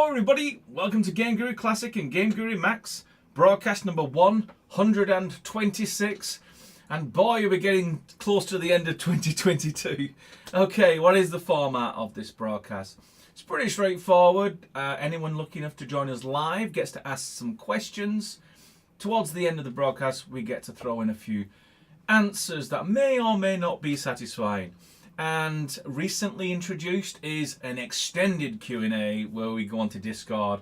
Hello everybody, welcome to GameGuru Classic and GameGuru Max, broadcast number 126, and boy are we getting close to the end of 2022. Okay, what is the format of this broadcast? It's pretty straightforward. Anyone lucky enough to join us live gets to ask some questions. Towards the end of the broadcast we get to throw in a few answers that may or may not be satisfying. And recently introduced is an extended Q&A where we go onto Discord.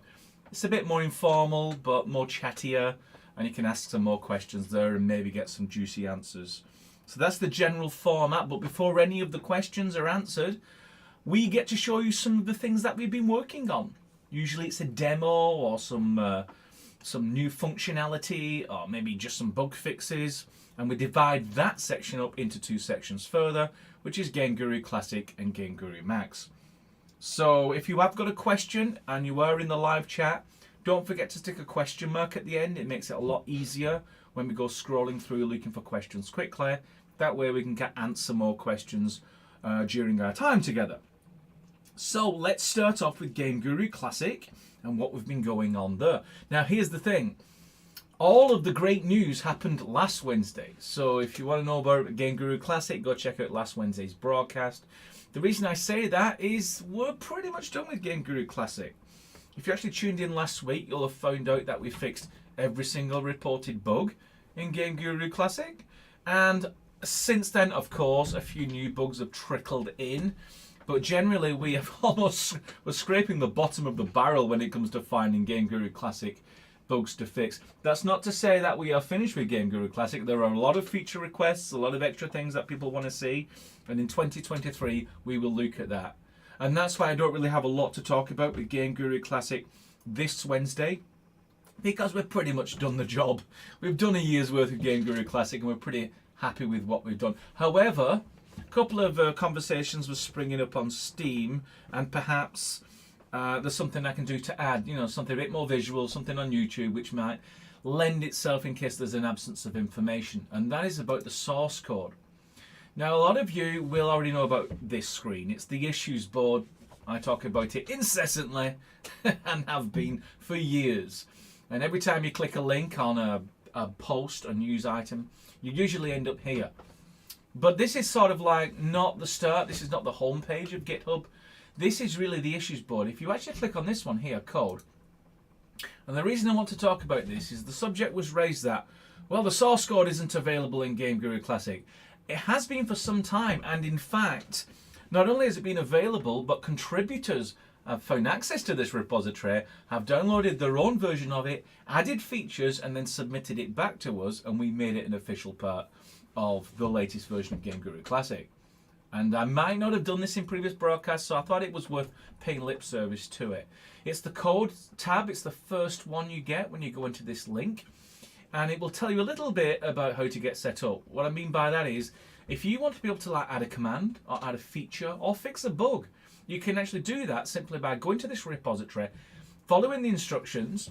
It's a bit more informal but more chattier, and you can ask some more questions there and maybe get some juicy answers. So that's the general format, but before any of the questions are answered, we get to show you some of the things that we've been working on. Usually it's a demo or some new functionality or maybe just some bug fixes, and we divide that section up into two sections further, which is GameGuru Classic and GameGuru Max. So if you have got a question and you are in the live chat, don't forget to stick a question mark at the end. It makes it a lot easier when we go scrolling through looking for questions quickly. That way we can answer more questions during our time together. So let's start off with GameGuru Classic and what we've been going on there. Now here's the thing. All of the great news happened last Wednesday. So if you want to know about GameGuru Classic, go check out last Wednesday's broadcast. The reason I say that is we're pretty much done with GameGuru Classic. If you actually tuned in last week, you'll have found out that we fixed every single reported bug in GameGuru Classic. And since then, of course, a few new bugs have trickled in. But generally, we're scraping the bottom of the barrel when it comes to finding GameGuru Classic bugs to fix. That's not to say that we are finished with GameGuru Classic. There are a lot of feature requests, a lot of extra things that people want to see, and in 2023 we will look at that. And that's why I don't really have a lot to talk about with GameGuru Classic this Wednesday, because we've pretty much done the job. We've done a year's worth of GameGuru Classic and we're pretty happy with what we've done. However, a couple of conversations were springing up on Steam, and perhaps there's something I can do to add, something a bit more visual, something on YouTube which might lend itself in case there's an absence of information, and that is about the source code. Now, a lot of you will already know about this screen. It's the issues board. I talk about it incessantly and have been for years. And every time you click a link on a post, a news item, you usually end up here. But this is sort of like not the start. This is not the home page of GitHub. This is really the issues board. If you actually click on this one here, code, and the reason I want to talk about this is the subject was raised that, well, the source code isn't available in GameGuru Classic. It has been for some time, and in fact, not only has it been available, but contributors have found access to this repository, have downloaded their own version of it, added features, and then submitted it back to us, and we made it an official part of the latest version of GameGuru Classic. And I might not have done this in previous broadcasts, so I thought it was worth paying lip service to it. It's the code tab. It's the first one you get when you go into this link. And it will tell you a little bit about how to get set up. What I mean by that is, if you want to be able to add a command, or add a feature, or fix a bug, you can actually do that simply by going to this repository, following the instructions,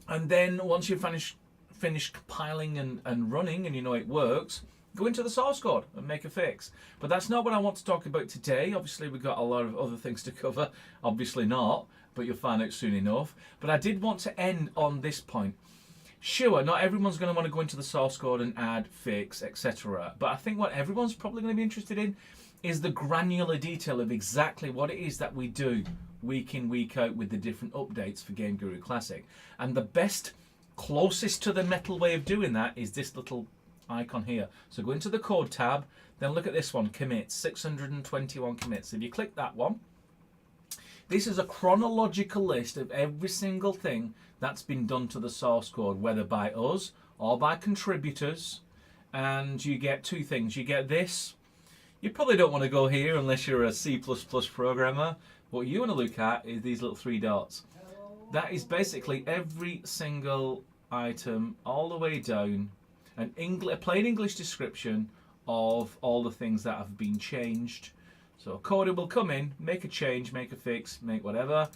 and then once you've finished compiling and running and you know it works, go into the source code and make a fix. But that's not what I want to talk about today. Obviously, we've got a lot of other things to cover. Obviously not, but you'll find out soon enough. But I did want to end on this point. Sure, not everyone's going to want to go into the source code and add, fix, etc. But I think what everyone's probably going to be interested in is the granular detail of exactly what it is that we do week in, week out with the different updates for GameGuru Classic. And the best, closest to the metal way of doing that is this little icon here. So go into the code tab, then look at this one, commits, 621 commits. If you click that one, this is a chronological list of every single thing that's been done to the source code, whether by us or by contributors. And you get two things. You get this. You probably don't want to go here unless you're a C++ programmer. What you want to look at is these little three dots. That is basically every single item all the way down, a plain English description of all the things that have been changed. So a coder will come in, make a change, make a fix, make whatever,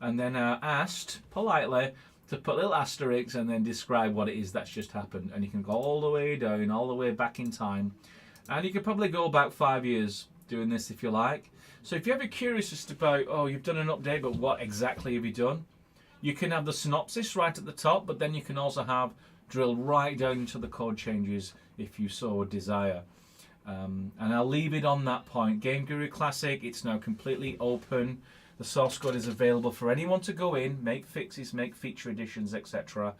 and then asked politely to put little asterisks and then describe what it is that's just happened. And you can go all the way down, all the way back in time, and you could probably go back 5 years doing this if you like. So if you're ever curious just about, oh, you've done an update, but what exactly have you done? You can have the synopsis right at the top, but then you can also have drill right down into the code changes if you so desire. And I'll leave it on that point. GameGuru Classic, it's now completely open. The source code is available for anyone to go in, make fixes, make feature additions, etc.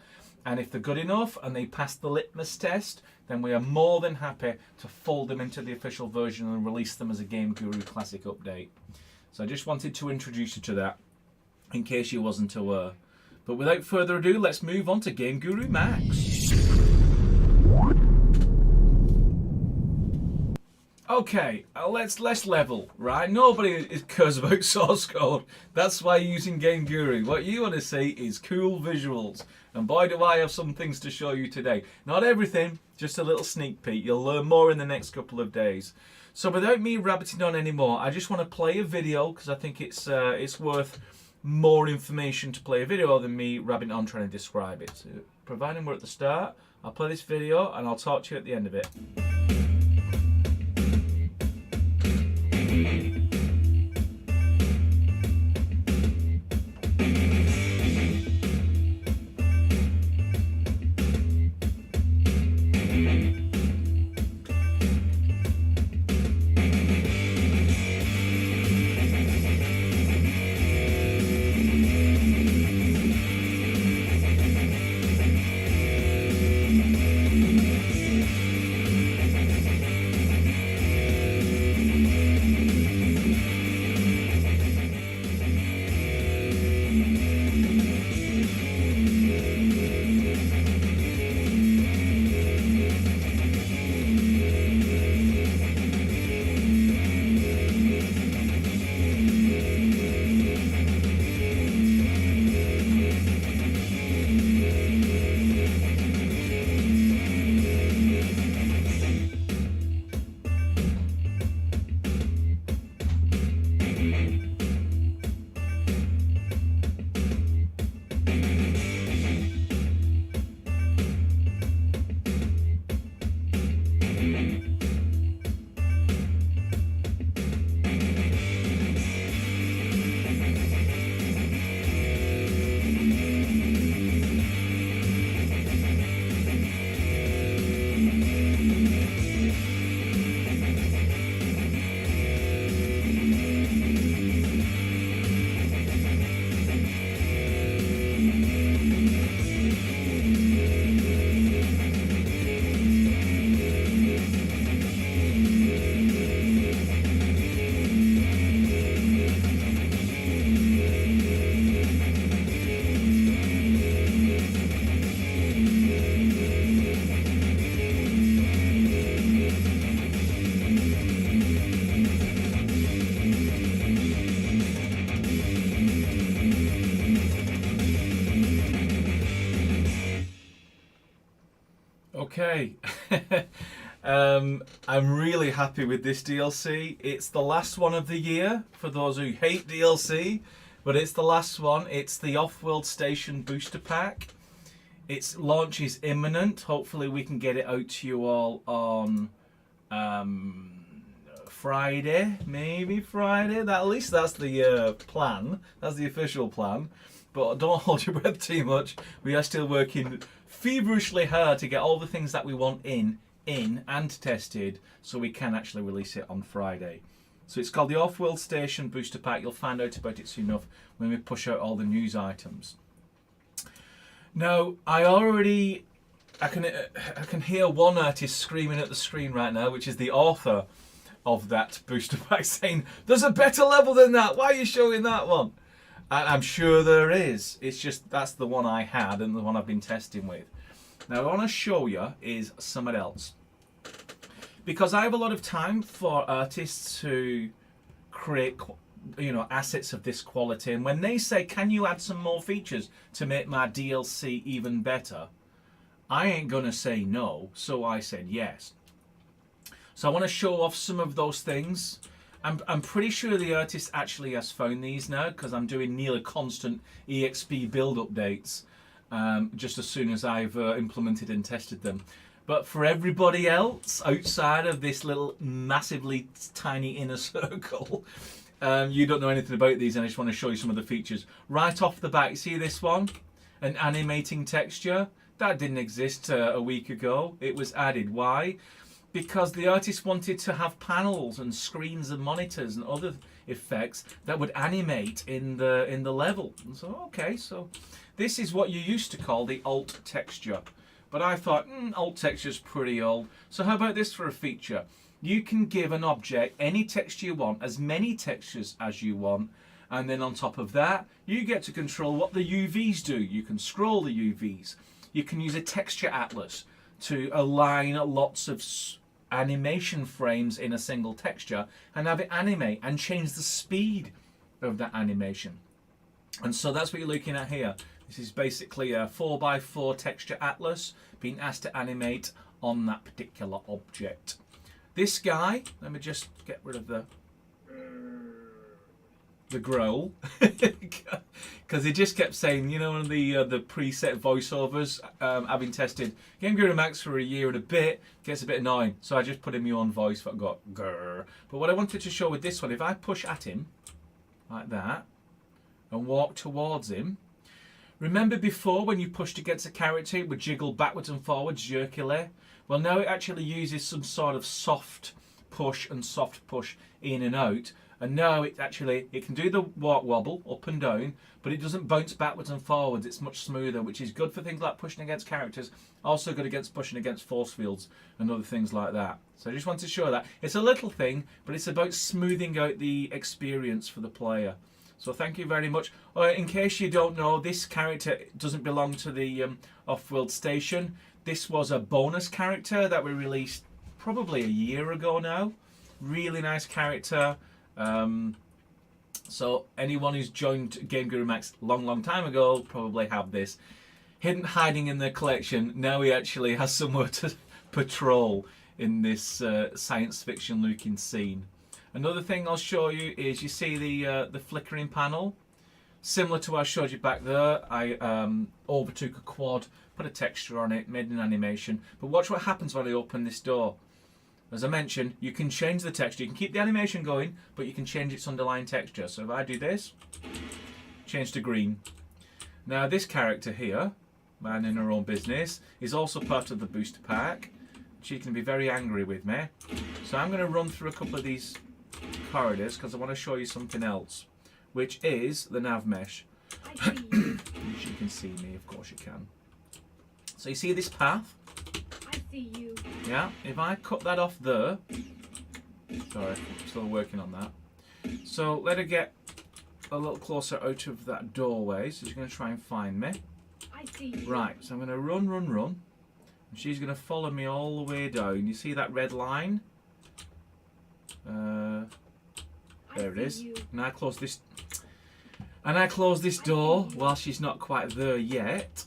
And if they're good enough and they pass the litmus test, then we are more than happy to fold them into the official version and release them as a GameGuru Classic update. So I just wanted to introduce you to that in case you wasn't aware. But without further ado, let's move on to GameGuru Max. Okay, let's level, right? Nobody cares about source code. That's why you're using GameGuru. What you want to see is cool visuals. And boy, do I have some things to show you today. Not everything, just a little sneak peek. You'll learn more in the next couple of days. So without me rabbiting on anymore, I just want to play a video because I think it's worth more information to play a video than me rabbiting on trying to describe it. So providing we're at the start, I'll play this video and I'll talk to you at the end of it. Okay, I'm really happy with this DLC. It's the last one of the year for those who hate DLC, but it's the last one. It's the Offworld Station Booster Pack. Its launch is imminent. Hopefully we can get it out to you all on Friday, maybe Friday. At least that's the plan. That's the official plan. But don't hold your breath too much. We are still working feverishly hard to get all the things that we want in and tested so we can actually release it on Friday. So it's called the Offworld Station Booster Pack. You'll find out about it soon enough when we push out all the news items. Now, I can hear one artist screaming at the screen right now, which is the author of that booster pack, saying, "There's a better level than that. Why are you showing that one?" And I'm sure there is. It's just that's the one I had and the one I've been testing with. Now, what I want to show you is something else. Because I have a lot of time for artists who create, assets of this quality. And when they say, "Can you add some more features to make my DLC even better?" I ain't going to say no. So I said yes. So I want to show off some of those things. I'm pretty sure the artist actually has found these now because I'm doing nearly constant EXP build updates just as soon as I've implemented and tested them. But for everybody else outside of this little massively tiny inner circle, you don't know anything about these, and I just want to show you some of the features. Right off the bat, you see this one? An animating texture. That didn't exist a week ago. It was added. Why? Because the artist wanted to have panels and screens and monitors and other effects that would animate in the level. And so, okay, so this is what you used to call the alt texture. But I thought, alt texture's pretty old. So how about this for a feature? You can give an object any texture you want, as many textures as you want, and then on top of that, you get to control what the UVs do. You can scroll the UVs. You can use a texture atlas to align lots of animation frames in a single texture and have it animate and change the speed of that animation. And so that's what you're looking at here. This is basically a 4x4 texture atlas being asked to animate on that particular object. This guy, let me just get rid of the growl, because he just kept saying, you know, one of the preset voiceovers, having tested GameGuru Max for a year and a bit, gets a bit annoying. So I just put in my own voice, but I got grrr. But what I wanted to show with this one, if I push at him like that and walk towards him, remember before when you pushed against a character, it would jiggle backwards and forwards jerkily? Well, now it actually uses some sort of soft push and soft push in and out. And now it can do the walk wobble up and down, but it doesn't bounce backwards and forwards. It's much smoother, which is good for things like pushing against characters, also good against pushing against force fields and other things like that. So I just want to show that. It's a little thing, but it's about smoothing out the experience for the player. So thank you very much. In case you don't know, this character doesn't belong to the Offworld station. This was a bonus character that we released probably a year ago now. Really nice character. So anyone who's joined GameGuru Max long time ago probably have this. Hiding in their collection, now he actually has somewhere to patrol in this science fiction looking scene. Another thing I'll show you is, you see the flickering panel? Similar to what I showed you back there, I overtook a quad, put a texture on it, made an animation. But watch what happens when I open this door. As I mentioned, you can change the texture. You can keep the animation going, but you can change its underlying texture. So if I do this, change to green. Now this character here, man in her own business, is also part of the booster pack. She can be very angry with me. So I'm going to run through a couple of these corridors because I want to show you something else, which is the nav mesh. She can see me, of course you can. So you see this path? I see you. Yeah, if I cut that off there, sorry, I'm still working on that. So let her get a little closer out of that doorway, so she's going to try and find me. I see you. Right, so I'm going to run, and she's going to follow me all the way down. You see that red line? There it is. And I close this door while she's not quite there yet.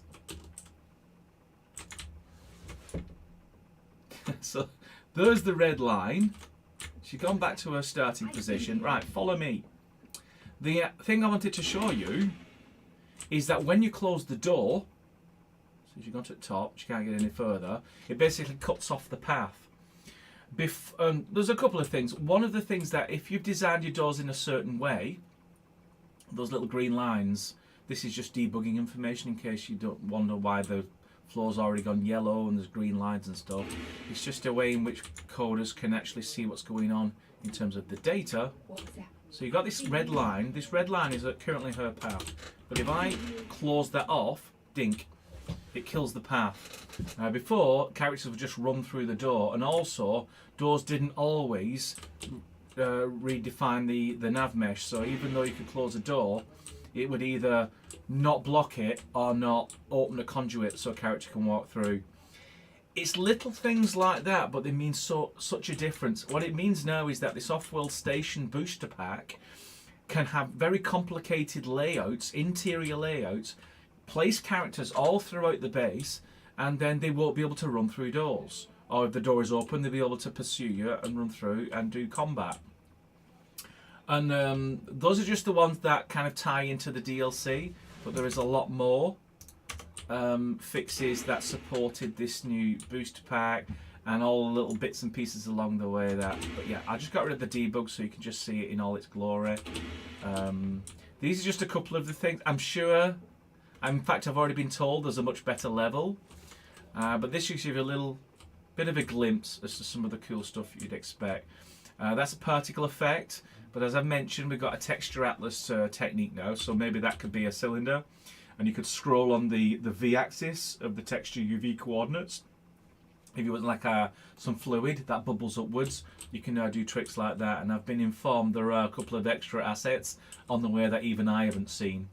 So there's the red line. She's gone back to her starting position. Right, follow me. The thing I wanted to show you is that when you close the door, so she got to the top, she can't get any further, it basically cuts off the path. There's a couple of things. One of the things that if you've designed your doors in a certain way, those little green lines, this is just debugging information in case you don't wonder why the floor's already gone yellow and there's green lines and stuff. It's just a way in which coders can actually see what's going on in terms of the data. So you've got this red line. This red line is currently her path. But if I close that off, dink, it kills the path. Before, characters would just run through the door, and also doors didn't always redefine the nav mesh. So even though you could close a door, it would either not block it or not open a conduit so a character can walk through. It's little things like that, but they mean such a difference. What it means now is that this Offworld Station booster pack can have very complicated layouts, interior layouts, place characters all throughout the base, and then they won't be able to run through doors. Or if the door is open, they'll be able to pursue you and run through and do combat. And those are just the ones that kind of tie into the DLC, but there is a lot more. fixes that supported this new booster pack and all the little bits and pieces along the way. But yeah, I just got rid of the debug so you can just see it in all its glory. These are just a couple of the things. I'm sure, in fact, I've already been told there's a much better level, but this gives you a little bit of a glimpse as to some of the cool stuff you'd expect. That's a particle effect, but as I mentioned, we've got a texture atlas technique now, so maybe that could be a cylinder, and you could scroll on the v-axis of the texture UV coordinates. If you want like some fluid that bubbles upwards, you can now do tricks like that, and I've been informed there are a couple of extra assets on the way that even I haven't seen.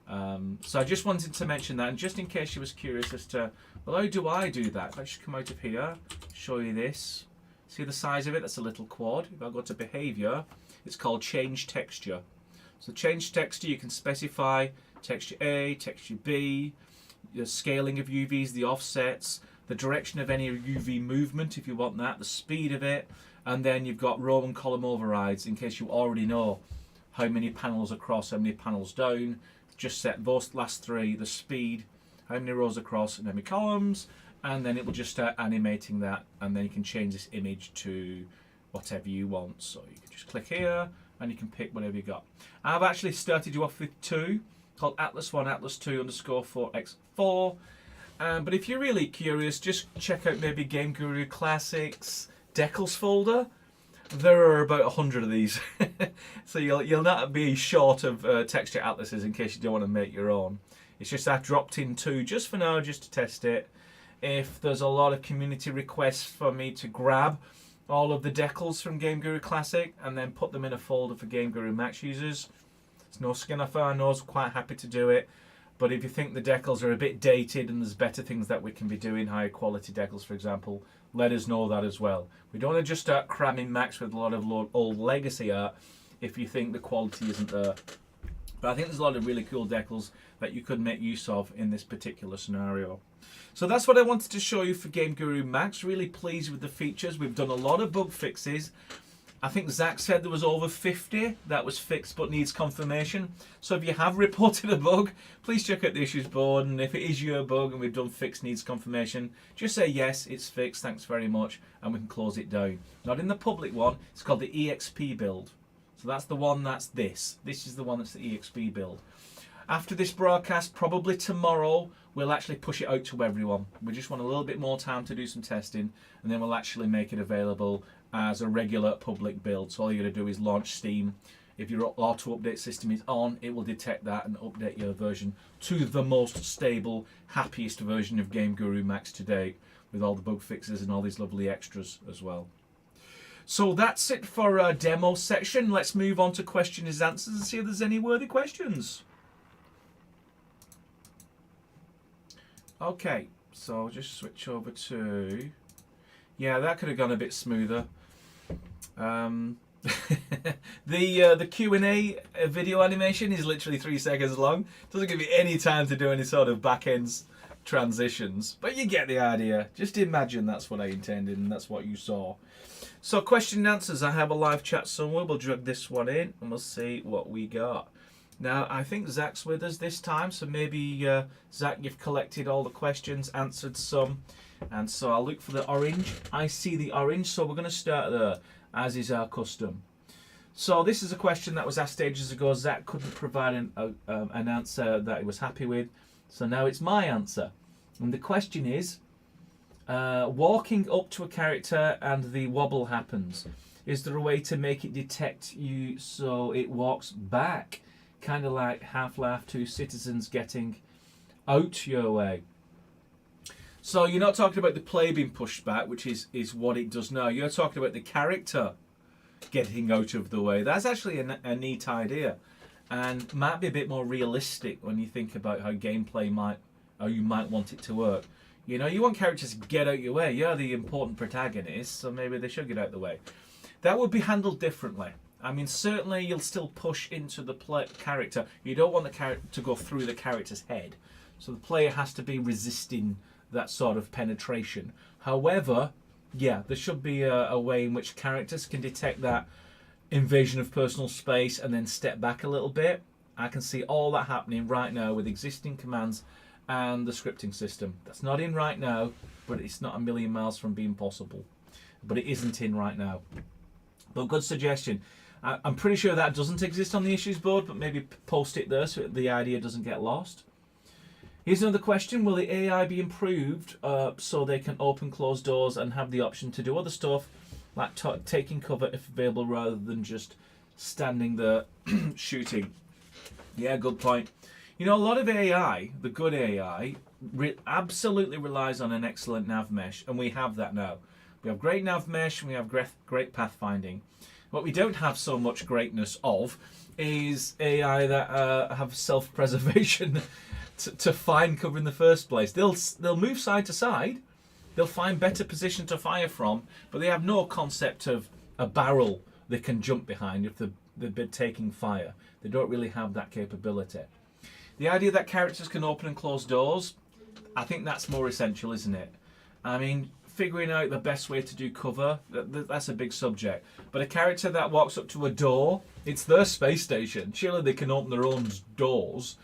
So I just wanted to mention that, and just in case you was curious as to, well, how do I do that? If I just come out of here, show you this. See the size of it? That's a little quad. If I go to behavior, it's called change texture. So change texture, you can specify texture A, texture B, the scaling of UVs, the offsets, the direction of any UV movement if you want that, the speed of it, and then you've got row and column overrides in case you already know how many panels across, how many panels down. Just set those last three, the speed, how many rows across and how many columns, and then it will just start animating that, and then you can change this image to whatever you want. So you can just click here and you can pick whatever you got. I've actually started you off with two called Atlas1, Atlas2_4x4. But if you're really curious, just check out maybe GameGuru Classics Decals folder. There are about 100 of these, so you'll not be short of texture atlases in case you don't want to make your own. It's just I've dropped in two just for now, just to test it. If there's a lot of community requests for me to grab all of the decals from GameGuru Classic and then put them in a folder for GameGuru Max users, it's no skin off our nose, quite happy to do it. But if you think the decals are a bit dated and there's better things that we can be doing, higher quality decals for example, let us know that as well. We don't want to just start cramming Max with a lot of old legacy art if you think the quality isn't there. But I think there's a lot of really cool decals that you could make use of in this particular scenario. So that's what I wanted to show you for GameGuru Max. Really pleased with the features. We've done a lot of bug fixes. I think Zach said there was over 50 that was fixed but needs confirmation. So if you have reported a bug, please check out the issues board, and if it is your bug and we've done fixed needs confirmation, just say yes, it's fixed, thanks very much, and we can close it down. Not in the public one, it's called the EXP build. So that's the one that's this. This is the one that's the EXP build. After this broadcast, probably tomorrow, we'll actually push it out to everyone. We just want a little bit more time to do some testing, and then we'll actually make it available as a regular public build. So all you got to do is launch Steam. If your auto update system is on, it will detect that and update your version to the most stable, happiest version of GameGuru Max to date, with all the bug fixes and all these lovely extras as well. So that's it for our demo section. Let's move on to questions and answers and see if there's any worthy questions. Okay, so I'll just switch over to... Yeah, that could have gone a bit smoother. The Q&A video animation is literally 3 seconds long. Doesn't give you any time to do any sort of back-end transitions, but you get the idea. Just imagine that's what I intended and that's what you saw. So question and answers, I have a live chat somewhere. We'll drag this one in and we'll see what we got. Now, I think Zach's with us this time, so maybe, Zach, you've collected all the questions, answered some, and so I'll look for the orange. I see the orange, so we're going to start there, as is our custom. So this is a question that was asked ages ago. Zach couldn't provide an answer that he was happy with, so now it's my answer. And the question is, walking up to a character and the wobble happens. Is there a way to make it detect you so it walks back? Kind of like Half-Life 2 Citizens getting out your way. So you're not talking about the play being pushed back, which is what it does now. You're talking about the character getting out of the way. That's actually a neat idea, and might be a bit more realistic when you think about how gameplay how you might want it to work. You know, you want characters to get out your way. You're the important protagonist, so maybe they should get out of the way. That would be handled differently. I mean, certainly you'll still push into the character. You don't want the character to go through the character's head. So the player has to be resisting that sort of penetration. However, yeah, there should be a way in which characters can detect that invasion of personal space and then step back a little bit. I can see all that happening right now with existing commands and the scripting system. That's not in right now, but it's not a million miles from being possible. But it isn't in right now. But good suggestion. I'm pretty sure that doesn't exist on the issues board, but maybe post it there so the idea doesn't get lost. Here's another question. Will the AI be improved so they can open closed doors and have the option to do other stuff like taking cover if available rather than just standing there shooting? Yeah, good point. You know, a lot of AI, the good AI, absolutely relies on an excellent nav mesh, and we have that now. We have great nav mesh and we have great pathfinding. What we don't have so much greatness of is AI that have self-preservation to find cover in the first place. They'll move side to side, they'll find better position to fire from, but they have no concept of a barrel they can jump behind if they've been taking fire. They don't really have that capability. The idea that characters can open and close doors, I think that's more essential, isn't it? I mean, figuring out the best way to do cover, that's a big subject. But a character that walks up to a door, it's their space station. Surely they can open their own doors.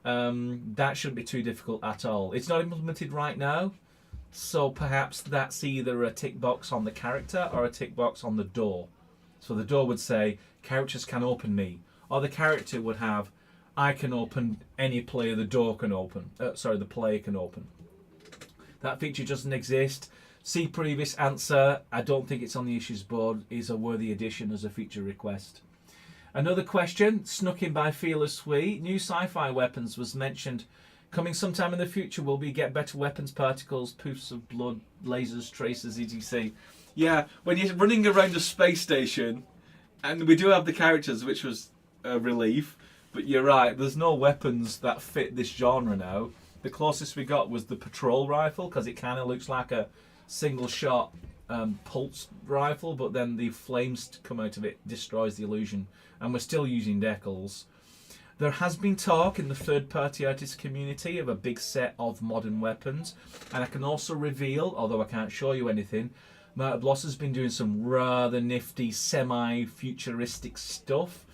That shouldn't be too difficult at all. It's not implemented right now, so perhaps that's either a tick box on the character or a tick box on the door. So the door would say, characters can open me. Or the character would have, I can open any player the door can open. The player can open. That feature doesn't exist. See previous answer. I don't think it's on the issues board. Is a worthy addition as a feature request. Another question, snuck in by Fearless Sweet. New sci-fi weapons was mentioned. Coming sometime in the future, will we get better weapons, particles, poofs of blood, lasers, tracers, etc.? Yeah, when you're running around a space station, and we do have the characters, which was a relief, but you're right, there's no weapons that fit this genre now. The closest we got was the patrol rifle, because it kind of looks like a single shot pulse rifle, but then the flames to come out of it destroys the illusion, and we're still using decals. There has been talk in the third-party artist community of a big set of modern weapons, and I can also reveal, although I can't show you anything, Marta Bloss has been doing some rather nifty semi-futuristic stuff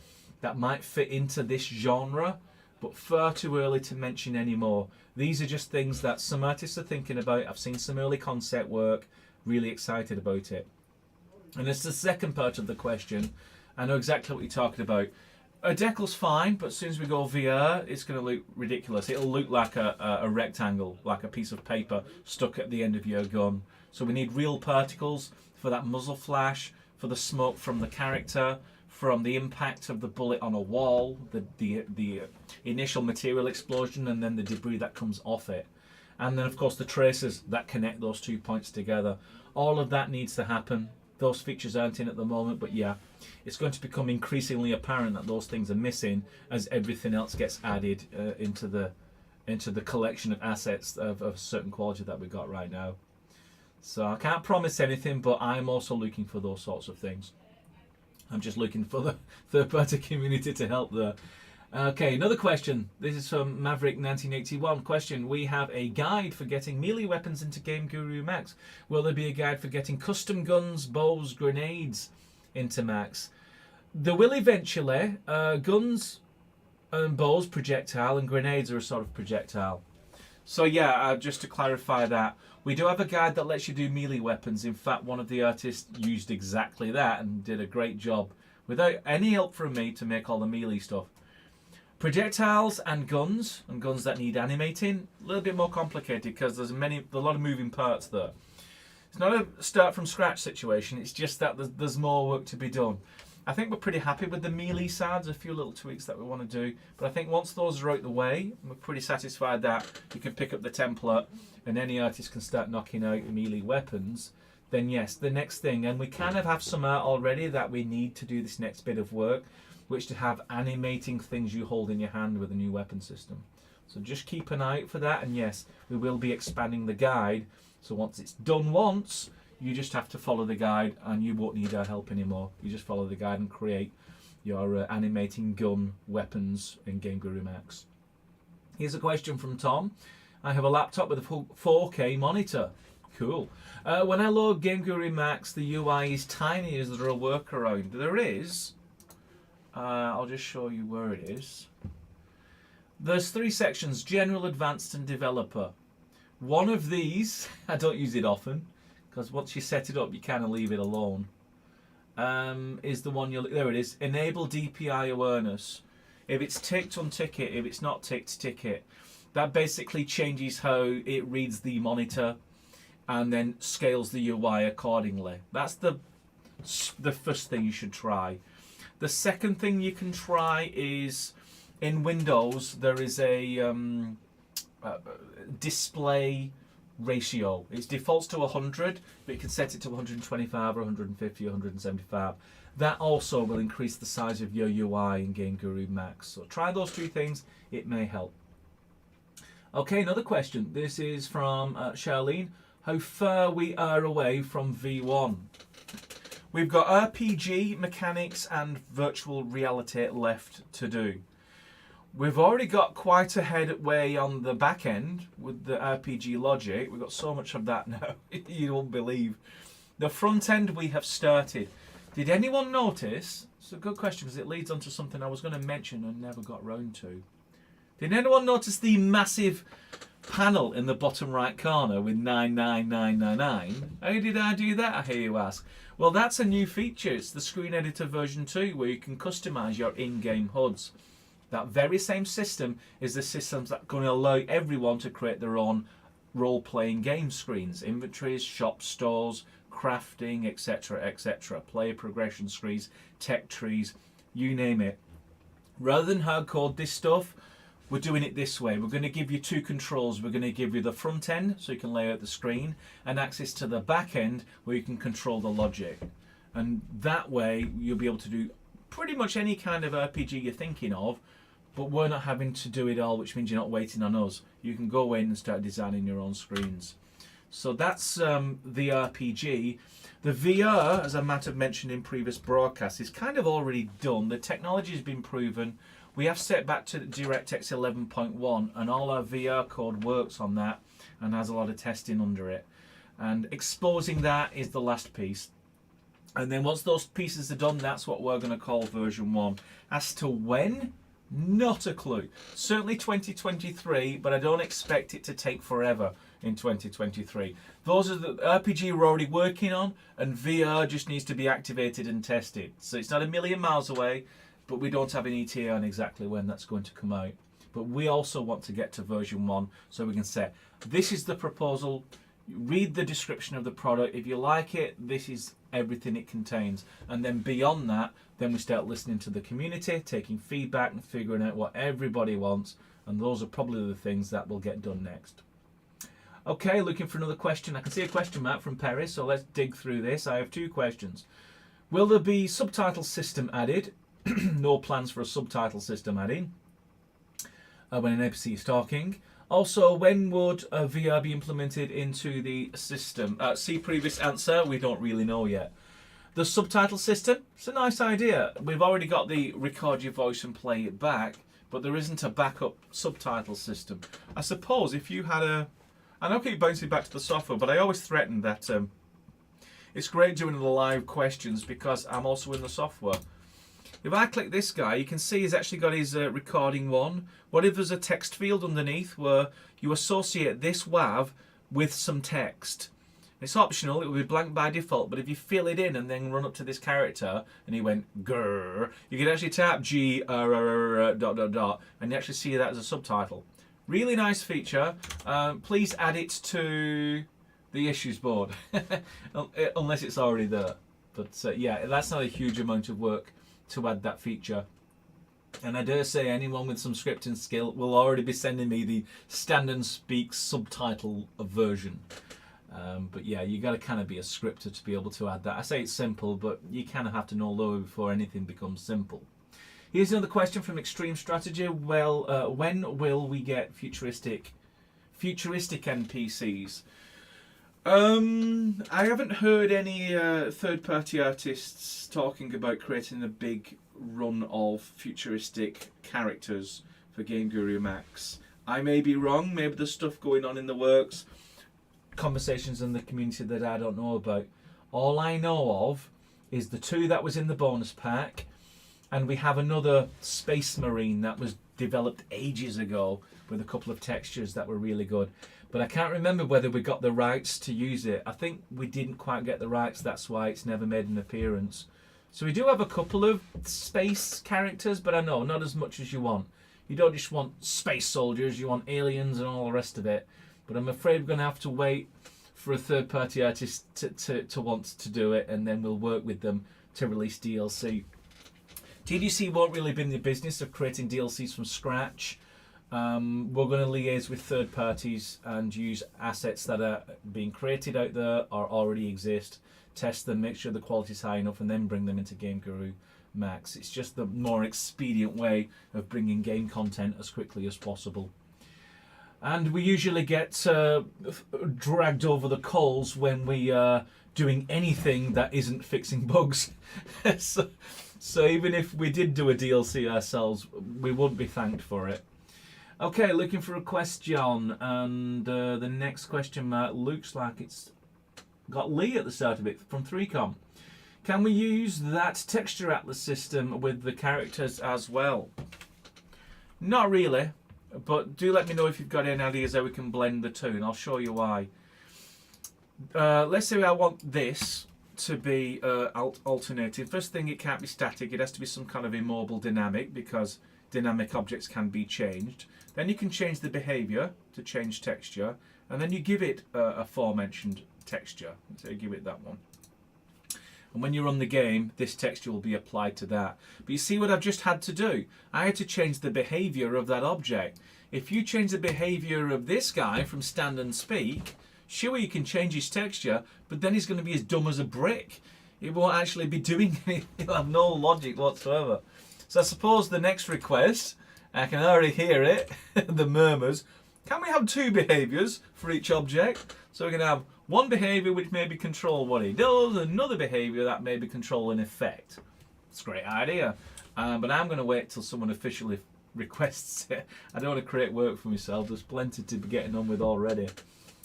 that might fit into this genre, but far too early to mention anymore. These are just things that some artists are thinking about. I've seen some early concept work, really excited about it. And it's the second part of the question. I know exactly what you're talking about. A decal's fine, but as soon as we go VR, it's going to look ridiculous. It'll look like a rectangle, like a piece of paper stuck at the end of your gun. So we need real particles for that muzzle flash, for the smoke from the character, from the impact of the bullet on a wall, the initial material explosion, and then the debris that comes off it. And then, of course, the tracers that connect those 2 points together. All of that needs to happen. Those features aren't in at the moment, but yeah, it's going to become increasingly apparent that those things are missing as everything else gets added into the collection of assets of a certain quality that we've got right now. So I can't promise anything, but I'm also looking for those sorts of things. I'm just looking for the third-party community to help there. Okay, another question. This is from Maverick1981. Question, we have a guide for getting melee weapons into GameGuru Max. Will there be a guide for getting custom guns, bows, grenades into Max? There will eventually. Guns and bows, projectile, and grenades are a sort of projectile. So yeah, just to clarify that, we do have a guide that lets you do melee weapons. In fact, one of the artists used exactly that and did a great job without any help from me to make all the melee stuff. Projectiles and guns that need animating, a little bit more complicated because there's a lot of moving parts there. It's not a start from scratch situation, it's just that there's more work to be done. I think we're pretty happy with the melee sides, a few little tweaks that we want to do, but I think once those are out the way, we're pretty satisfied that you can pick up the template and any artist can start knocking out melee weapons. Then yes, the next thing, and we kind of have some art already that we need to do this next bit of work, which to have animating things you hold in your hand with a new weapon system. So just keep an eye out for that, and yes, we will be expanding the guide, so once it's done once, you just have to follow the guide and you won't need our help anymore. You just follow the guide and create your animating gun weapons in GameGuru Max. Here's a question from Tom. I have a laptop with a 4K monitor. Cool. When I load GameGuru Max, the UI is tiny. Is there a workaround? There is. I'll just show you where it is. There's 3 sections: General, Advanced and Developer. One of these, I don't use it often, because once you set it up, you kind of leave it alone. Is the one there it is. Enable DPI awareness. If it's ticked, untick it. If it's not ticked, tick it. That basically changes how it reads the monitor and then scales the UI accordingly. That's the first thing you should try. The second thing you can try is in Windows there is a display ratio. It defaults to 100, but you can set it to 125 or 150 or 175. That also will increase the size of your UI in GameGuru Max. So try those 2 things, it may help. Okay, another question. This is from Charlene. How far we are away from V1? We've got RPG, mechanics and virtual reality left to do. We've already got quite a headway on the back end with the RPG logic. We've got so much of that now, you won't believe. The front end we have started. Did anyone notice? It's a good question because it leads on to something I was going to mention and never got round to. Did anyone notice the massive panel in the bottom right corner with 99999? How did I do that, I hear you ask? Well, that's a new feature. It's the Screen Editor version 2 where you can customize your in-game HUDs. That very same system is the system that's going to allow everyone to create their own role-playing game screens, inventories, shop stores, crafting, etc., etc., player progression screens, tech trees, you name it. Rather than hard-code this stuff, we're doing it this way. We're going to give you 2 controls. We're going to give you the front end so you can lay out the screen and access to the back end where you can control the logic. And that way you'll be able to do pretty much any kind of RPG you're thinking of, but we're not having to do it all, which means you're not waiting on us. You can go in and start designing your own screens. So that's the RPG. The VR, as I might have mentioned in previous broadcasts, is kind of already done. The technology has been proven. We have set back to DirectX 11.1 and all our VR code works on that and has a lot of testing under it. And exposing that is the last piece. And then once those pieces are done, that's what we're going to call version 1. As to when, not a clue. Certainly 2023, but I don't expect it to take forever in 2023. Those are the RPG we're already working on, and VR just needs to be activated and tested. So it's not a million miles away, but we don't have an ETA on exactly when that's going to come out. But we also want to get to version 1 so we can say, this is the proposal, read the description of the product. If you like it, this is everything it contains. And then beyond that, then we start listening to the community, taking feedback and figuring out what everybody wants. And those are probably the things that will get done next. Okay, looking for another question. I can see a question mark from Perry, so let's dig through this. I have 2 questions. Will there be subtitle system added? No plans for a subtitle system adding when an NPC is talking. Also, when would VR be implemented into the system? See previous answer, we don't really know yet. The subtitle system, it's a nice idea. We've already got the record your voice and play it back, but there isn't a backup subtitle system. I suppose if you had a... And I'll keep bouncing back to the software, but I always threaten that it's great doing the live questions because I'm also in the software. If I click this guy, you can see he's actually got his recording 1. What if there's a text field underneath where you associate this WAV with some text? It's optional, it will be blank by default, but if you fill it in and then run up to this character, and he went grrr, you can actually tap G dot dot dot, and you actually see that as a subtitle. Really nice feature. Please add it to the issues board, unless it's already there. But yeah, that's not a huge amount of work to add that feature. And I dare say anyone with some scripting skill will already be sending me the Stand and Speak subtitle version. But yeah, you got to kind of be a scripter to be able to add that. I say it's simple, but you kind of have to know lower before anything becomes simple. Here's another question from Extreme Strategy. Well, when will we get futuristic NPCs? I haven't heard any third-party artists talking about creating a big run of futuristic characters for GameGuru Max. I may be wrong, maybe there's stuff going on in the works, conversations in the community that I don't know about. All I know of is the 2 that was in the bonus pack, and we have another Space Marine that was developed ages ago with a couple of textures that were really good. But I can't remember whether we got the rights to use it. I think we didn't quite get the rights, that's why it's never made an appearance. So we do have a couple of space characters, but I know, not as much as you want. You don't just want space soldiers, you want aliens and all the rest of it. But I'm afraid we're going to have to wait for a third-party artist to want to do it, and then we'll work with them to release DLC. TDC won't really be in the business of creating DLCs from scratch. We're going to liaise with third parties and use assets that are being created out there or already exist, test them, make sure the quality is high enough, and then bring them into GameGuru Max. It's just the more expedient way of bringing game content as quickly as possible. And we usually get dragged over the coals when we are doing anything that isn't fixing bugs. So even if we did do a DLC ourselves, we wouldn't be thanked for it. Okay, looking for a question, and the next question mark looks like it's got Lee at the start of it from 3Com. Can we use that texture atlas system with the characters as well? Not really, but do let me know if you've got any ideas how we can blend the two, and I'll show you why. Let's say I want this to be alternating. First thing, it can't be static. It has to be some kind of immobile dynamic, because dynamic objects can be changed. Then you can change the behavior to change texture, and then you give it a aforementioned texture. So you give it that one. And when you run the game, this texture will be applied to that. But you see what I've just had to do? I had to change the behavior of that object. If you change the behavior of this guy from stand and speak, sure, you can change his texture, but then he's going to be as dumb as a brick. It won't actually be doing anything. He'll have no logic whatsoever. So I suppose the next request, I can already hear it, the murmurs. Can we have two behaviors for each object? So we can have one behavior which maybe control what he does, another behavior that maybe control an effect. It's a great idea. But I'm going to wait till someone officially requests it. I don't want to create work for myself. There's plenty to be getting on with already.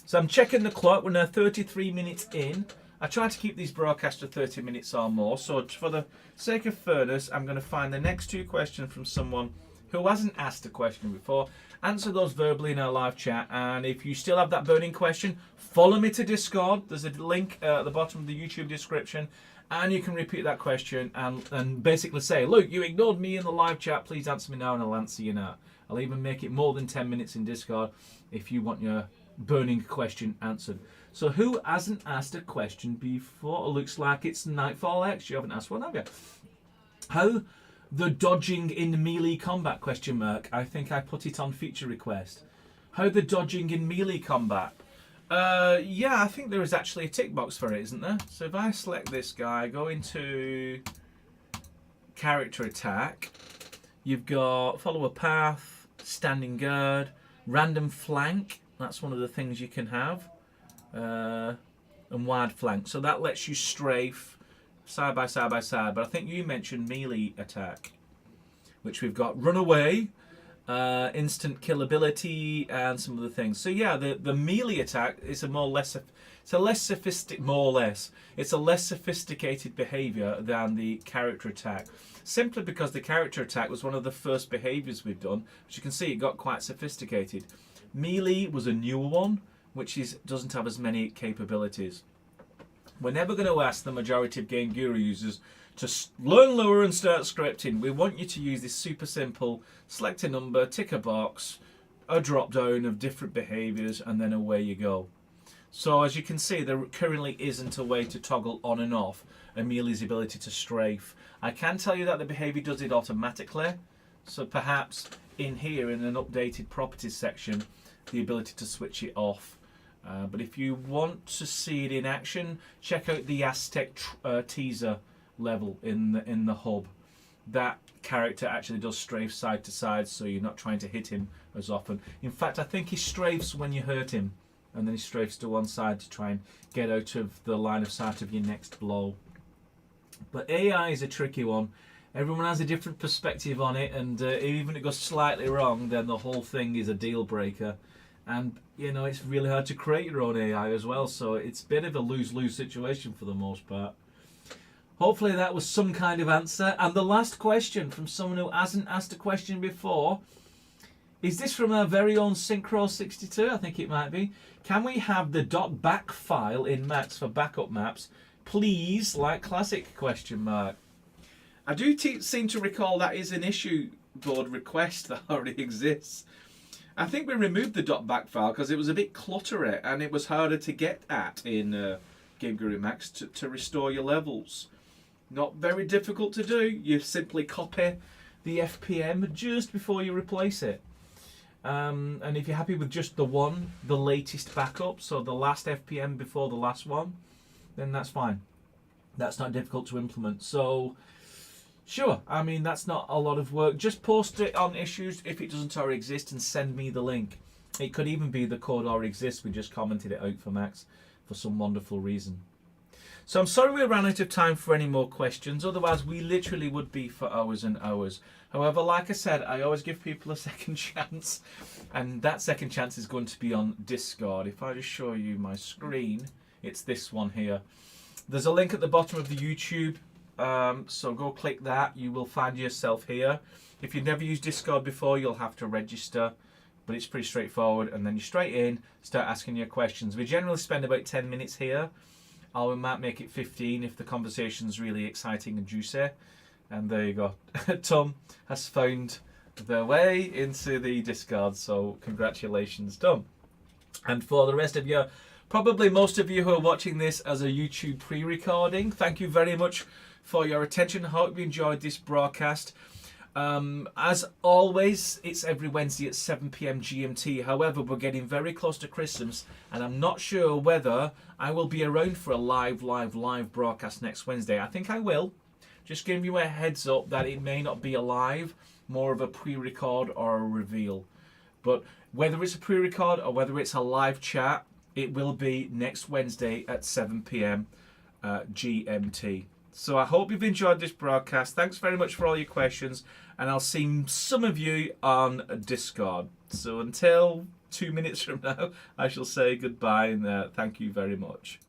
So I'm checking the clock. We're now 33 minutes in. I try to keep these broadcasts to 30 minutes or more. So for the sake of fairness, I'm going to find the next two questions from someone who hasn't asked a question before. Answer those verbally in our live chat. And if you still have that burning question, follow me to Discord. There's a link at the bottom of the YouTube description. And you can repeat that question and basically say, look, you ignored me in the live chat. Please answer me now and I'll answer you now. I'll even make it more than 10 minutes in Discord if you want your burning question answered. So who hasn't asked a question before? It looks like it's Nightfall X. You haven't asked one, have you? How the dodging in melee combat, question mark. I think I put it on feature request. How the dodging in melee combat. Yeah, I think there is actually a tick box for it, isn't there? So if I select this guy, go into character attack, you've got follow a path, standing guard, random flank. That's one of the things you can have. And wide flank. So that lets you strafe side by side by side. But I think you mentioned melee attack, which we've got run away, instant kill ability, and some other things. So yeah, the melee attack is a less sophisticated behavior than the character attack. Simply because the character attack was one of the first behaviors we've done. As you can see, it got quite sophisticated. Melee was a newer one, which doesn't have as many capabilities. We're never going to ask the majority of GameGuru users to learn lure and start scripting. We want you to use this super simple, select a number, tick a box, a drop down of different behaviors, and then away you go. So as you can see, there currently isn't a way to toggle on and off Amelia's ability to strafe. I can tell you that the behavior does it automatically. So perhaps in here, in an updated properties section, the ability to switch it off. But if you want to see it in action, check out the Aztec teaser level in the hub. That character actually does strafe side to side, so you're not trying to hit him as often. In fact, I think he strafes when you hurt him, and then he strafes to one side to try and get out of the line of sight of your next blow. But AI is a tricky one. Everyone has a different perspective on it, and even if it goes slightly wrong, then the whole thing is a deal breaker. And, you know, it's really hard to create your own AI as well, so it's a bit of a lose-lose situation for the most part. Hopefully that was some kind of answer. And the last question from someone who hasn't asked a question before. Is this from our very own Synchro62? I think it might be. Can we have the .back file in Max for backup maps? Please, like classic, question mark. I do seem to recall that is an issue board request that already exists. I think we removed the .back file because it was a bit cluttery and it was harder to get at in GameGuru Max to restore your levels. Not very difficult to do. You simply copy the FPM just before you replace it. And if you're happy with just the latest backup, so the last FPM before the last one, then that's fine. That's not difficult to implement. So, sure, I mean, that's not a lot of work. Just post it on issues if it doesn't already exist and send me the link. It could even be the code already exists. We just commented it out for Max for some wonderful reason. So I'm sorry we ran out of time for any more questions. Otherwise, we literally would be for hours and hours. However, like I said, I always give people a second chance. And that second chance is going to be on Discord. If I just show you my screen, it's this one here. There's a link at the bottom of the YouTube. So go click that. You will find yourself here. If you've never used Discord before, you'll have to register. But it's pretty straightforward. And then you're straight in, start asking your questions. We generally spend about 10 minutes here. I might make it 15 if the conversation's really exciting and juicy. And there you go. Tom has found their way into the Discord. So congratulations, Tom. And for the rest of you, probably most of you who are watching this as a YouTube pre-recording, thank you very much for your attention. I hope you enjoyed this broadcast. As always, it's every Wednesday at 7 PM GMT. However, we're getting very close to Christmas, and I'm not sure whether I will be around for a live broadcast next Wednesday. I think I will. Just giving you a heads up that it may not be a live, more of a pre-record or a reveal. But whether it's a pre-record or whether it's a live chat, it will be next Wednesday at 7 PM GMT. So I hope you've enjoyed this broadcast. Thanks very much for all your questions. And I'll see some of you on Discord. So until 2 minutes from now, I shall say goodbye and thank you very much.